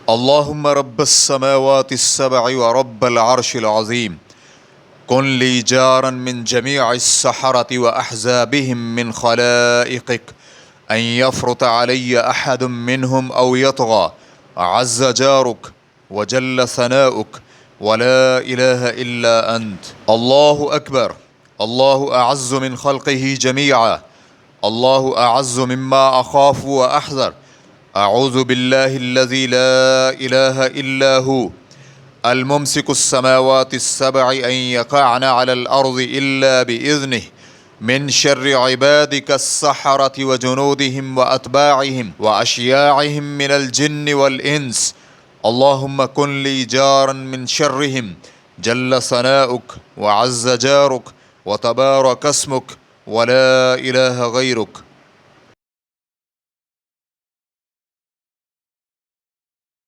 اللهم رب السماوات السبع ورب العرش العظيم، كن لي جارا من جميع السحرة وأحزابهم من خلائقك، أن يفرط علي أحد منهم أو يطغى، عز جارك وجل ثناؤك ولا إله إلا أنت. الله أكبر، الله أعز من خلقه جميعا، الله أعز مما أخاف وأحذر. أعوذ بالله الذي لا إله إلا هو الممسك السماوات السبع أن يقعن على الأرض إلا بإذنه، من شر عبادك السحرة وجنودهم وأتباعهم وأشياعهم من الجن والإنس. اللهم كن لي جارا من شرهم، جل ثناؤك وعز جارك وتبارك اسمك ولا إله غيرك.